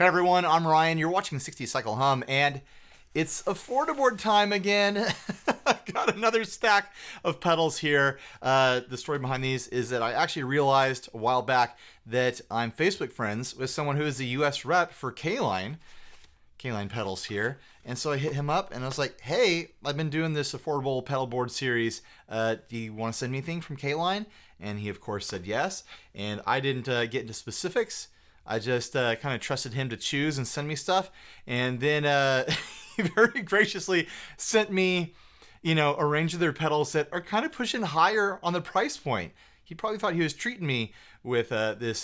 Hey everyone, I'm Ryan. You're watching 60 Cycle Hum, and it's Affordaboard time again. Got another stack of pedals here. The story behind these is that I actually realized a while back that I'm Facebook friends with someone who is the US rep for Kaline pedals here. And so I hit him up and I was like, hey, I've been doing this affordable pedal board series. Do you want to send me anything from Kaline? And he, of course, said yes. And I didn't get into specifics. I just kind of trusted him to choose and send me stuff. And then he very graciously sent me, a range of their pedals that are kind of pushing higher on the price point. He probably thought he was treating me with this,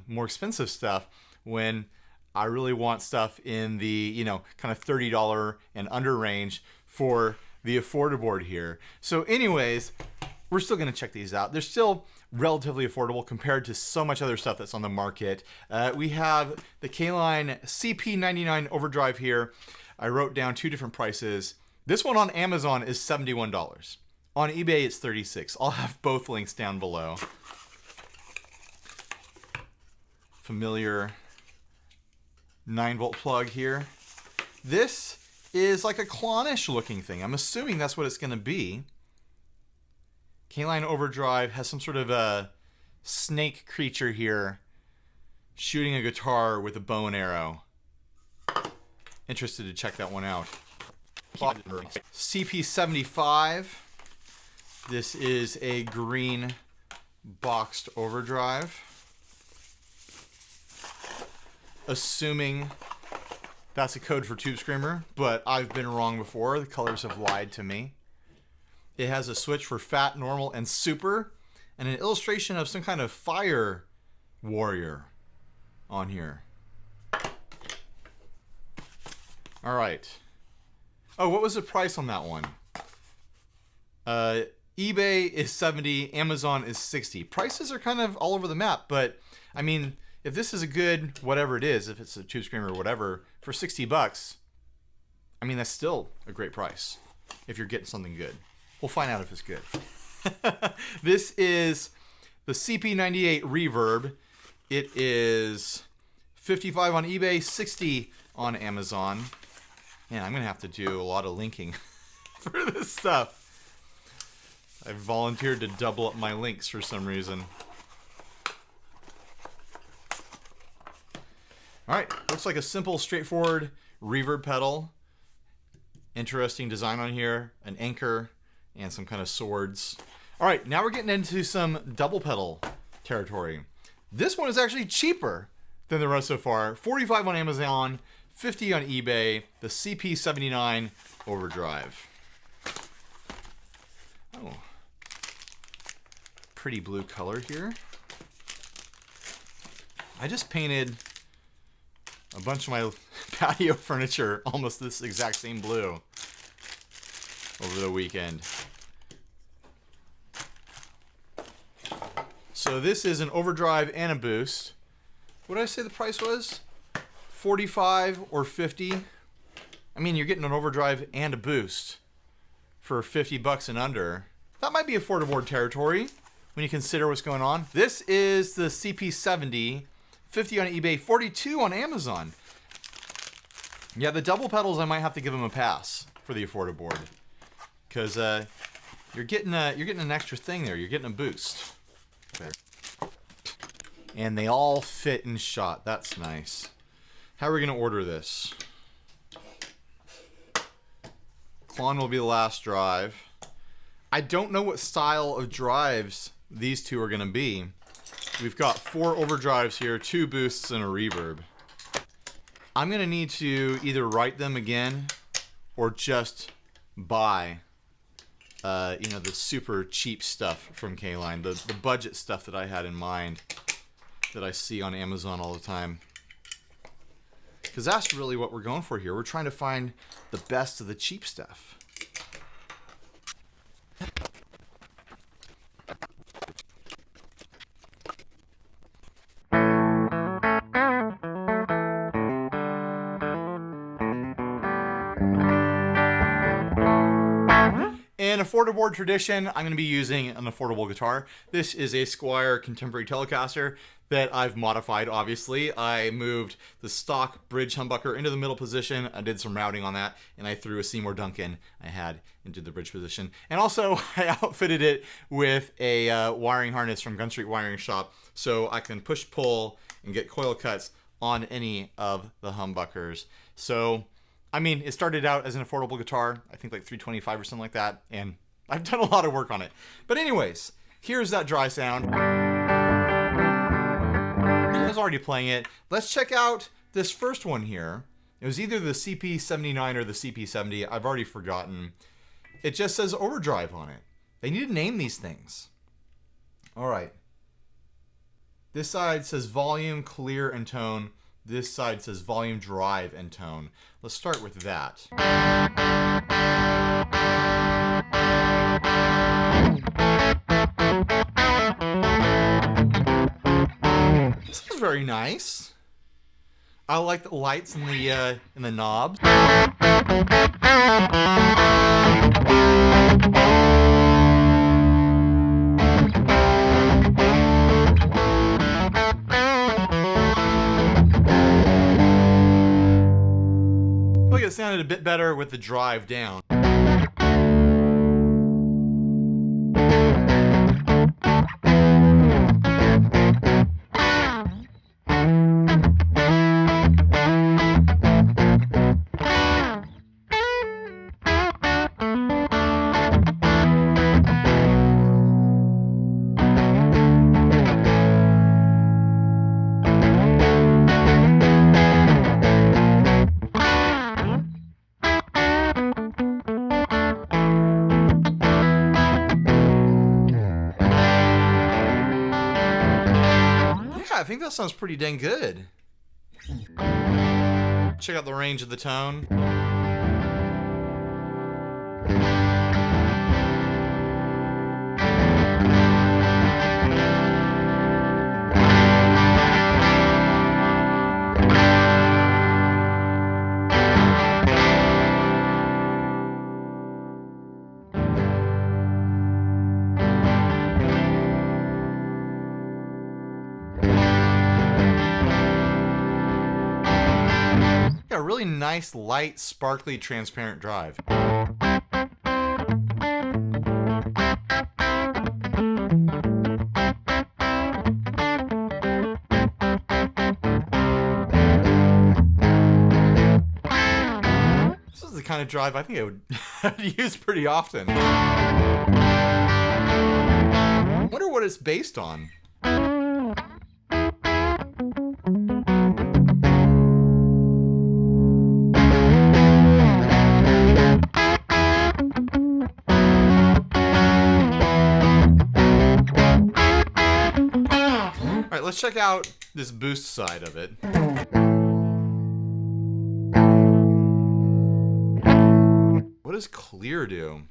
more expensive stuff when I really want stuff in the, kind of $30 and under range for the Affordaboard here. So anyways, we're still going to check these out. They're still relatively affordable compared to so much other stuff that's on the market. We have the Caline CP-75 Overdrive here. I wrote down two different prices. This one on Amazon is $71. On eBay, it's $36. I'll have both links down below. Familiar 9-volt plug here. This is like a KLONE-ish looking thing. I'm assuming that's what it's going to be. Caline Overdrive has some sort of a snake creature here shooting a guitar with a bow and arrow. Interested to check that one out. CP-75. This is a green boxed overdrive. Assuming that's a code for Tube Screamer, but I've been wrong before. The colors have lied to me. It has a switch for fat, normal, and super, and an illustration of some kind of fire warrior on here. All right. Oh, what was the price on that one? eBay is $70, Amazon is $60. Prices are kind of all over the map, but I mean, if this is a good whatever it is, if it's a Tube Screamer or whatever, for $60, I mean, that's still a great price if you're getting something good. We'll find out if it's good. This is the CP-98 Reverb. It is $55 on eBay, $60 on Amazon. Man, I'm going to have to do a lot of linking for this stuff. I volunteered to double up my links for some reason. All right, looks like a simple, straightforward reverb pedal. Interesting design on here, an anchor, and some kind of swords. All right, now we're getting into some double pedal territory. This one is actually cheaper than the rest so far. $45 on Amazon, $50 on eBay, the CP-75 Overdrive. Oh, pretty blue color here. I just painted a bunch of my patio furniture almost this exact same blue over the weekend. So this is an overdrive and a boost. What did I say the price was? 45 or 50? I mean, you're getting an overdrive and a boost for $50 and under. That might be Affordaboard territory when you consider what's going on. This is the CP-70, $50 on eBay, $42 on Amazon. Yeah, the double pedals, I might have to give them a pass for the Affordaboard, because you're getting an extra thing there. You're getting a boost. Okay. And they all fit in shot. That's nice. How are we going to order this? KLONE will be the last drive. I don't know what style of drives these two are going to be. We've got 4 overdrives here, 2 boosts, and a reverb. I'm going to need to either write them again or just buy the super cheap stuff from Kaline, the budget stuff that I had in mind that I see on Amazon all the time. Because that's really what we're going for here. We're trying to find the best of the cheap stuff. In Affordaboard tradition, I'm going to be using an affordable guitar. This is a Squier Contemporary Telecaster that I've modified, obviously. I moved the stock bridge humbucker into the middle position. I did some routing on that, and I threw a Seymour Duncan I had into the bridge position. And also, I outfitted it with a wiring harness from Gun Street Wiring Shop, so I can push-pull and get coil cuts on any of the humbuckers. So, I mean, it started out as an affordable guitar, I think like $325 or something like that, and I've done a lot of work on it. But anyways, here's that dry sound. I was already playing it. Let's check out this first one here. It was either the CP-79 or the CP-70. I've already forgotten. It just says Overdrive on it. They need to name these things. All right. This side says volume, clear, and tone. This side says volume, drive, and tone. Let's start with that. This is very nice. I like the lights and the knobs. Look, it sounded a bit better with the drive down. I think that sounds pretty dang good. Check out the range of the tone. A really nice, light, sparkly, transparent drive. This is the kind of drive I think I would use pretty often. I wonder what it's based on. Let's check out this boost side of it. What does clear do?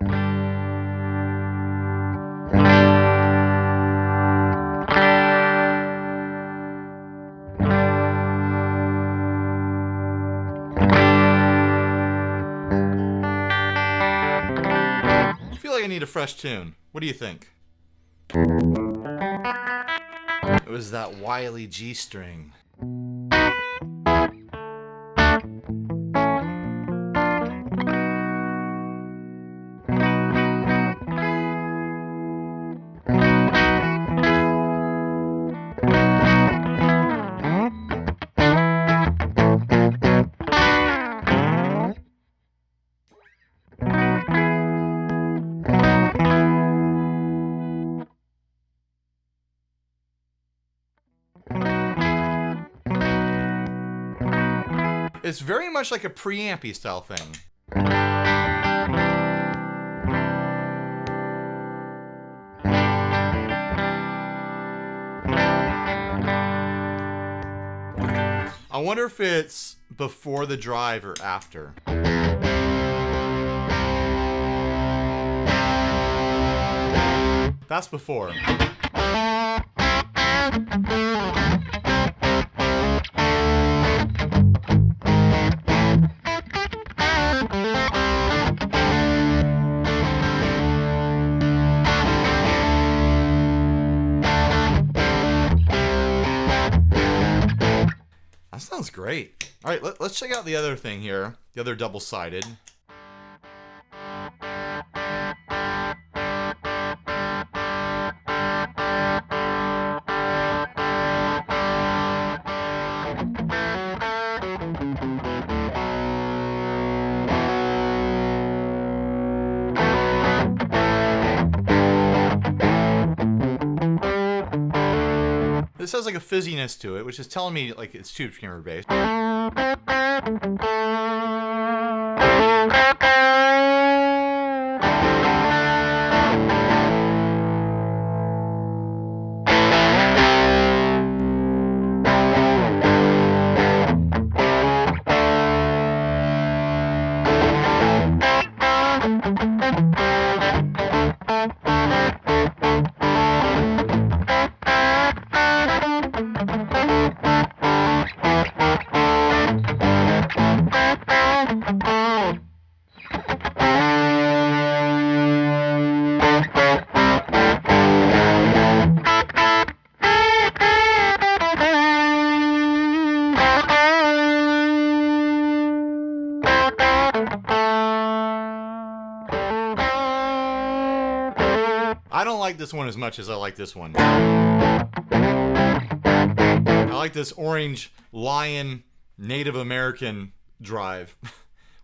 I feel like I need a fresh tune. What do you think? It was that wily G string. It's very much like a preampy style thing. I wonder if it's before the drive or after. That's before. great. All right, let's check out the other thing here, the other double-sided. This has like a fizziness to it, which is telling me like it's tube screamer based. I don't like this one as much as I like this one. I like this orange lion Native American drive.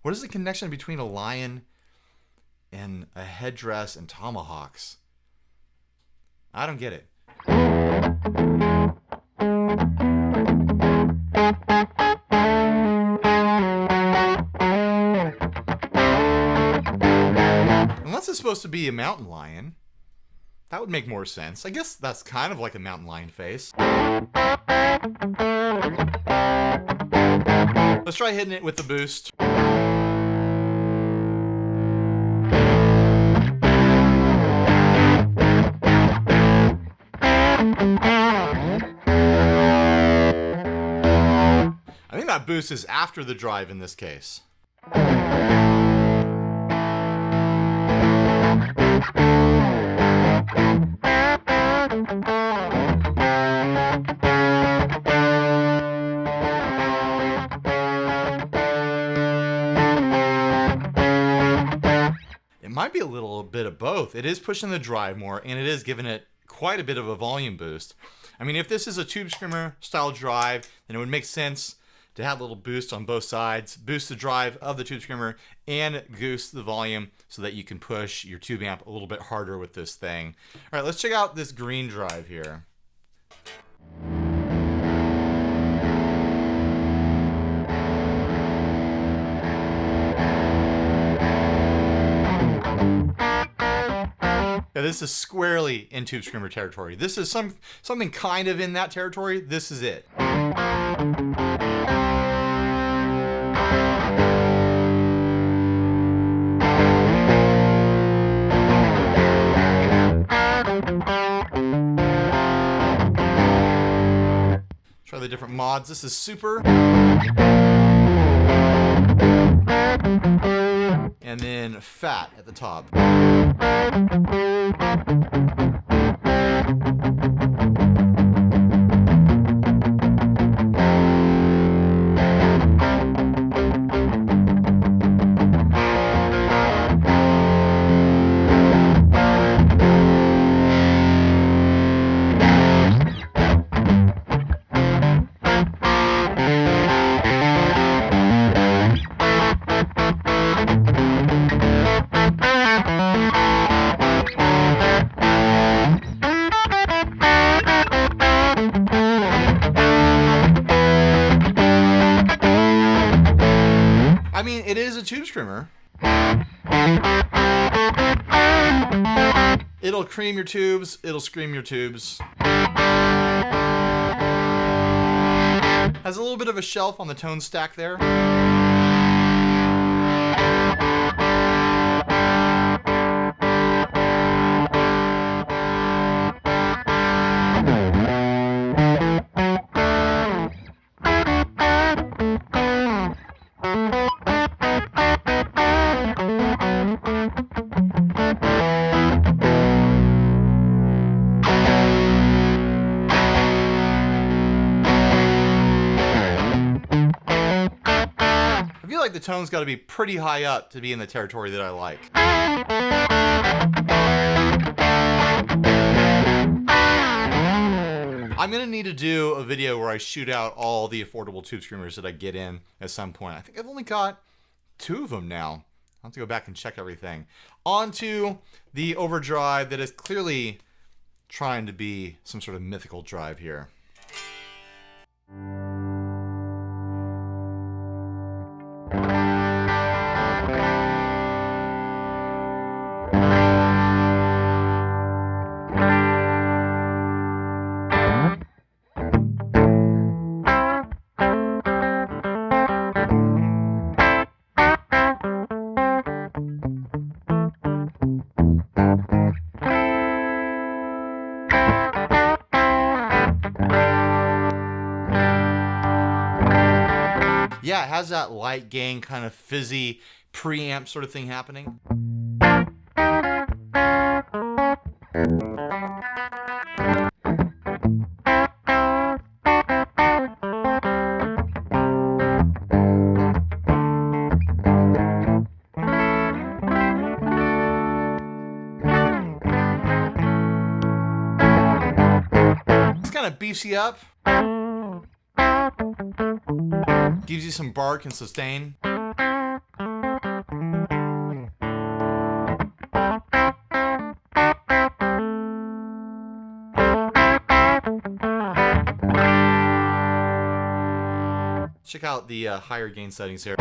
What is the connection between a lion and a headdress and tomahawks? I don't get it. Unless it's supposed to be a mountain lion. That would make more sense. I guess that's kind of like a mountain lion face. Let's try hitting it with the boost. I think that boost is after the drive in this case. It might be a little bit of both. It is pushing the drive more, and it is giving it quite a bit of a volume boost. I mean, if this is a tube screamer style drive, then it would make sense to have a little boost on both sides, boost the drive of the tube screamer, and goose the volume so that you can push your tube amp a little bit harder with this thing. All right, let's check out this green drive here. Yeah, this is squarely in tube screamer territory. This is something kind of in that territory. This is it. Try the different mods. This is super. And then fat at the top. I mean, it is a tube screamer. It'll cream your tubes, it'll scream your tubes. Has a little bit of a shelf on the tone stack there. feel like the tone's got to be pretty high up to be in the territory that I like. I'm going to need to do a video where I shoot out all the affordable tube screamers that I get in at some point. I think I've only got 2 of them now. I'll have to go back and check everything. On to the Overdrive that is clearly trying to be some sort of mythical drive here. Yeah, it has that light gain kind of fizzy preamp sort of thing happening. This kind of beefs you up. Gives you some bark and sustain. Check out the higher gain settings here.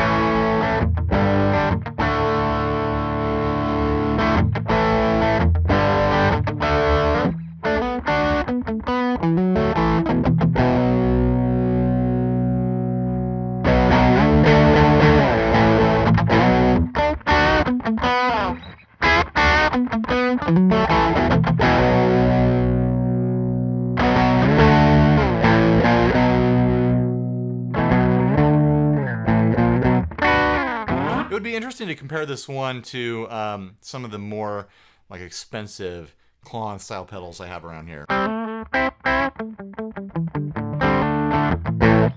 It would be interesting to compare this one to some of the more like expensive KLONE style pedals I have around here.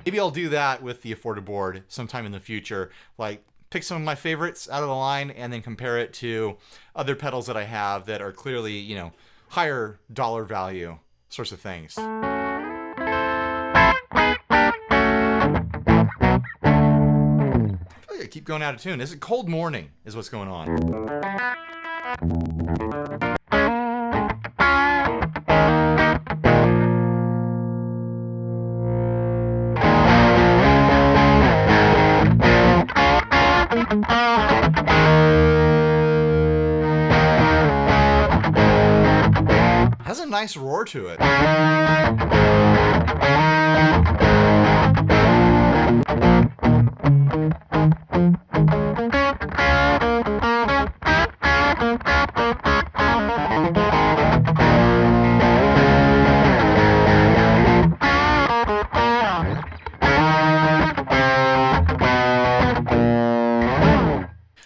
Maybe I'll do that with the Affordaboard sometime in the future. Like pick some of my favorites out of the line and then compare it to other pedals that I have that are clearly, you know, higher dollar value sorts of things. I keep going out of tune. It's a cold morning is what's going on. Has a nice roar to it.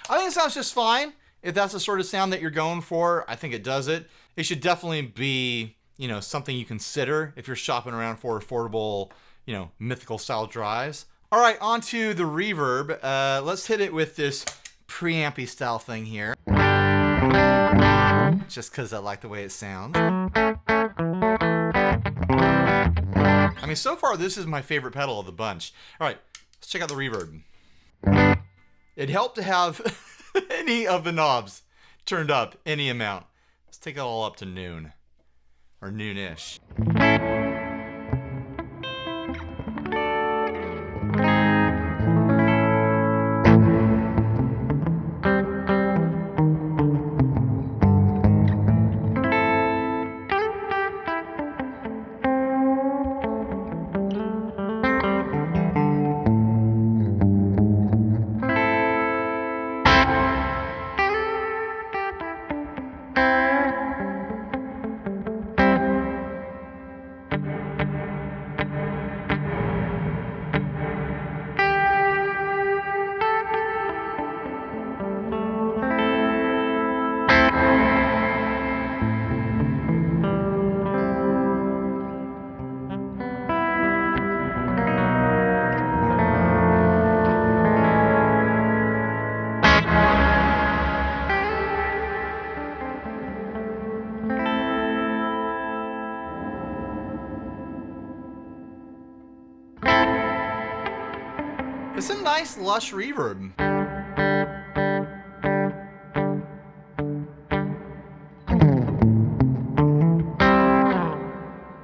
I think it sounds just fine. If that's the sort of sound that you're going for, I think it does it. It should definitely be, you know, something you consider if you're shopping around for affordable, you know, mythical style drives. All right, on to the Reverb. Let's hit it with this preampy style thing here. Just because I like the way it sounds. I mean, so far this is my favorite pedal of the bunch. All right, let's check out the Reverb. It helped to have any of the knobs turned up any amount. Let's take it all up to noon, or noonish. It's a nice lush reverb.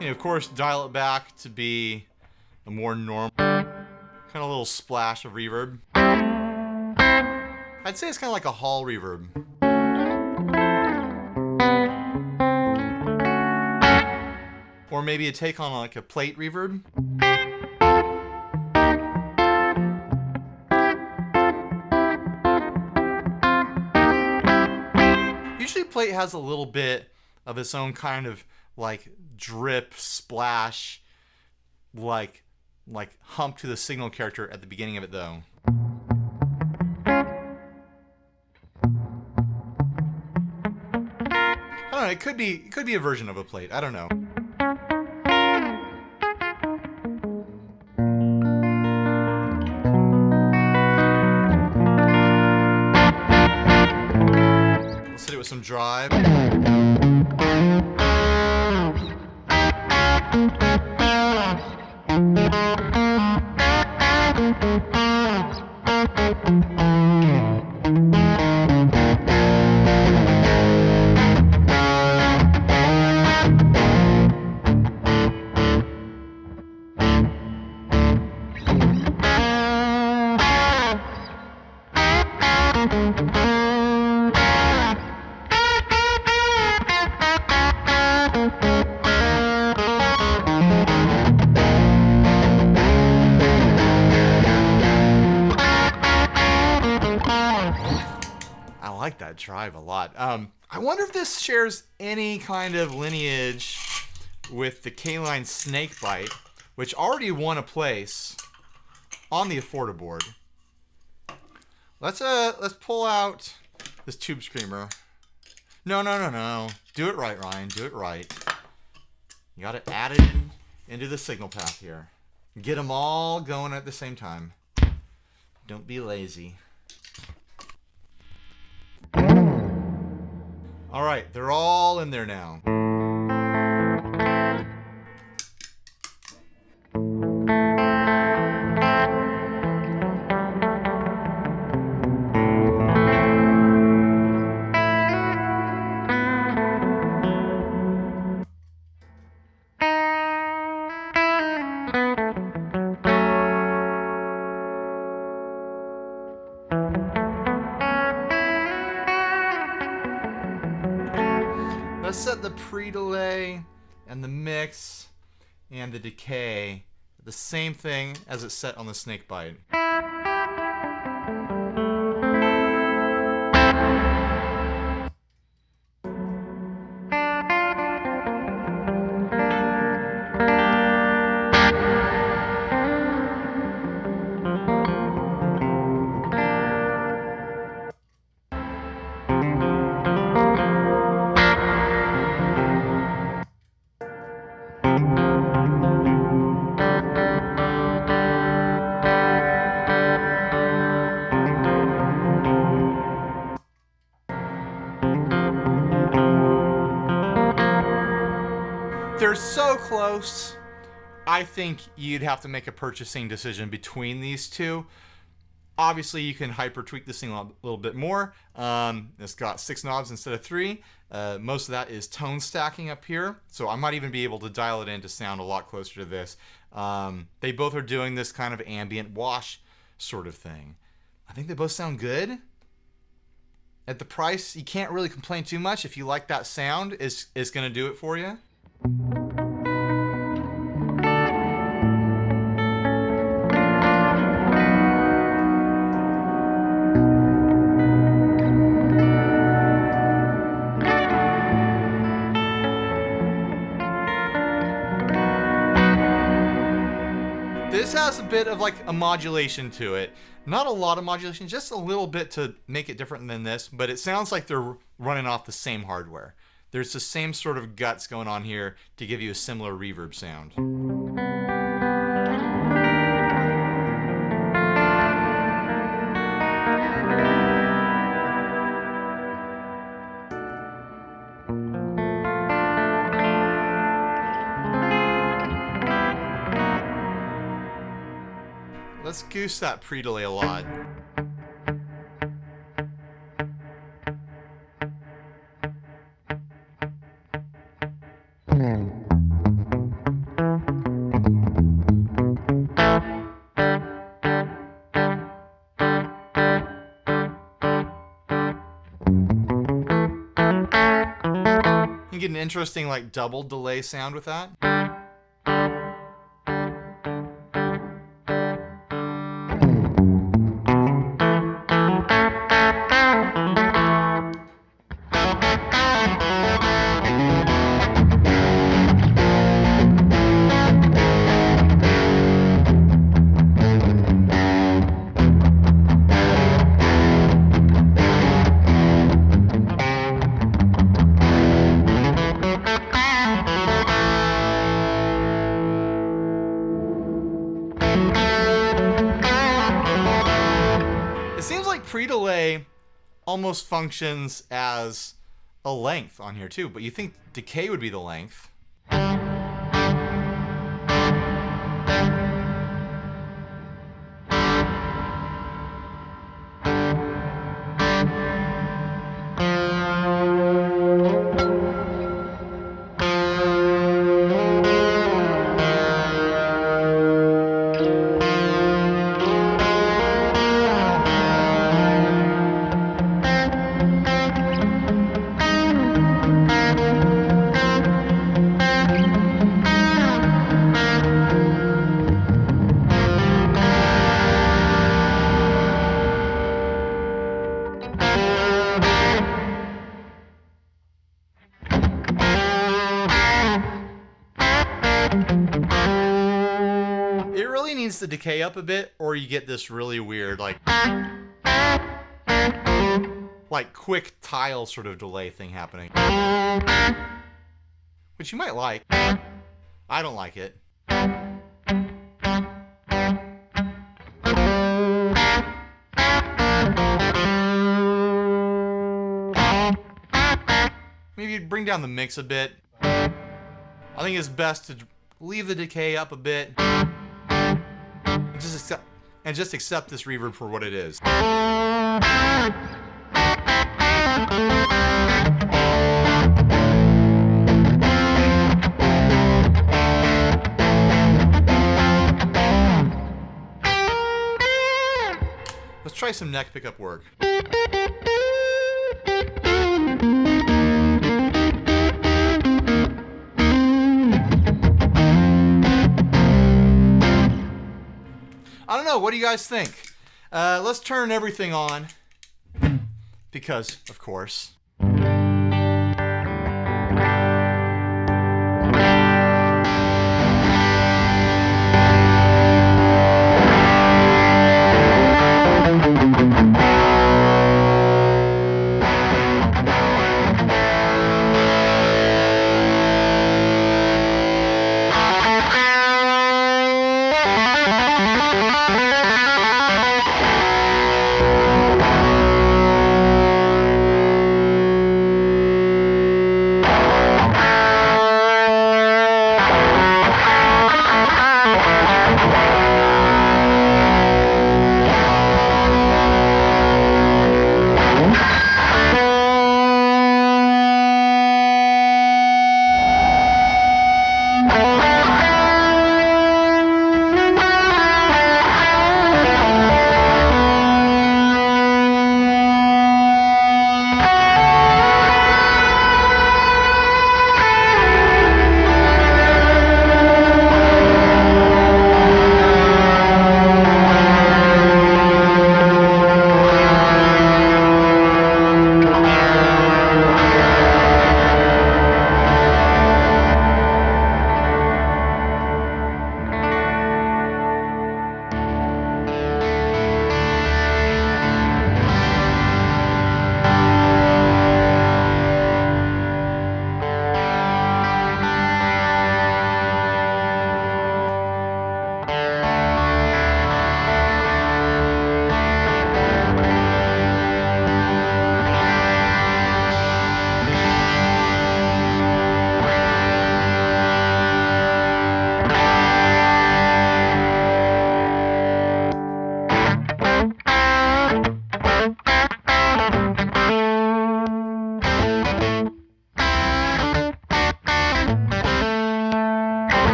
And of course, dial it back to be a more normal, kind of a little splash of reverb. I'd say it's kind of like a hall reverb. Or maybe a take on like a plate reverb. Usually plate has a little bit of its own kind of like drip, splash, like hump to the signal character at the beginning of it though. I don't know, it could be a version of a plate, I don't know. Let's hit it with some drive. I like that drive a lot. I wonder if this shares any kind of lineage with the Kaline Snakebite, which already won a place on the Affordaboard. Let's pull out this tube screamer. No. Do it right, Ryan. Do it right. You got to add it into the signal path here. Get them all going at the same time. Don't be lazy. All right, they're all in there now. Let's set the pre-delay and the mix and the decay the same thing as it's set on the Snakebite. They're so close. I think you'd have to make a purchasing decision between these two. Obviously, you can hyper tweak this thing a little bit more. It's got 6 knobs instead of 3. Most of that is tone stacking up here, so I might even be able to dial it in to sound a lot closer to this. They both are doing this kind of ambient wash sort of thing. I think they both sound good. At the price, you can't really complain too much. If you like that sound, it's going to do it for you. This has a bit of like a modulation to it. Not a lot of modulation, just a little bit to make it different than this, but it sounds like they're running off the same hardware. There's the same sort of guts going on here to give you a similar reverb sound. Let's let's goose that pre-delay a lot. You get an interesting like double delay sound with that. Pre-delay almost functions as a length on here too, but you think decay would be the length. Needs to decay up a bit, or you get this really weird like quick tile sort of delay thing happening, which you might like. I don't like it. Maybe bring down the mix a bit. I think it's best to leave the decay up a bit. Just accept this reverb for what it is. Let's try some neck pickup work. I don't know, what do you guys think? Let's turn everything on, because, of course.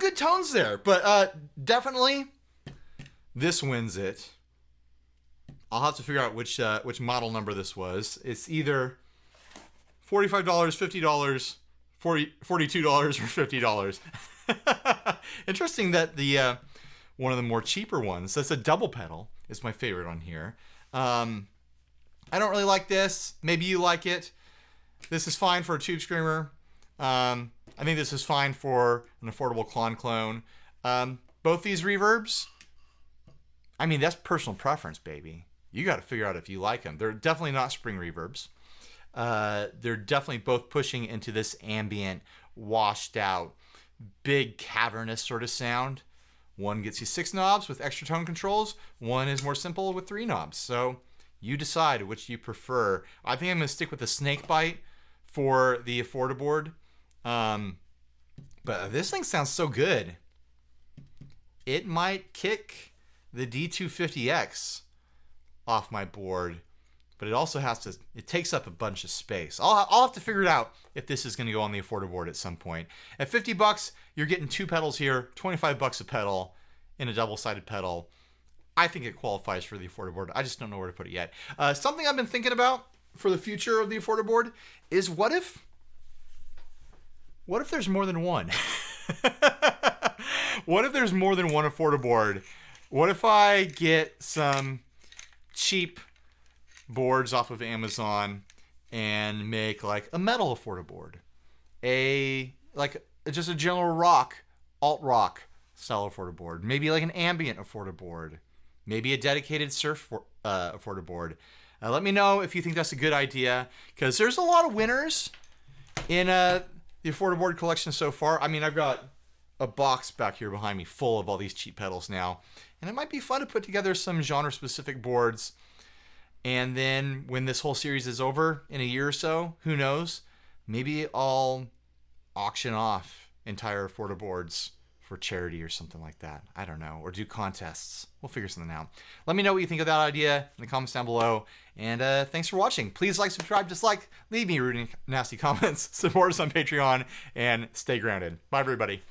good tones there, but definitely this wins it. I'll have to figure out which model number this was. It's either $45, $50, $42, or $50. Interesting that the one of the more cheaper ones, that's a double pedal, is my favorite on here. I don't really like this. Maybe you like it. This is fine for a tube screamer. I think this is fine for an affordable KLONE clone. Both these reverbs, I mean, that's personal preference, baby. You got to figure out if you like them. They're definitely not spring reverbs. They're definitely both pushing into this ambient, washed out, big cavernous sort of sound. One gets you 6 knobs with extra tone controls. One is more simple with 3 knobs. So you decide which you prefer. I think I'm going to stick with the snake bite for the Affordaboard. But this thing sounds so good. It might kick the D250X off my board, but it also has to, it takes up a bunch of space. I'll have to figure it out if this is going to go on the Affordaboard at some point. At $50, you're getting 2 pedals here, $25 a pedal in a double-sided pedal. I think it qualifies for the Affordaboard. I just don't know where to put it yet. Something I've been thinking about for the future of the Affordaboard is what if there's more than one? What if there's more than one Affordaboard? What if I get some cheap boards off of Amazon and make like a metal Affordaboard, just a general rock, alt rock style Affordaboard, maybe like an ambient Affordaboard, maybe a dedicated surf Affordaboard. Let me know if you think that's a good idea, because there's a lot of winners in the Affordaboard collection so far. I mean, I've got a box back here behind me full of all these cheap pedals now, and it might be fun to put together some genre-specific boards. And then when this whole series is over in a year or so, who knows? Maybe I'll auction off entire Affordaboards for charity or something like that. I don't know. Or do contests. We'll figure something out. Let me know what you think of that idea in the comments down below. And thanks for watching. Please like, subscribe, dislike, leave me rude and nasty comments, support us on Patreon, and stay grounded. Bye, everybody.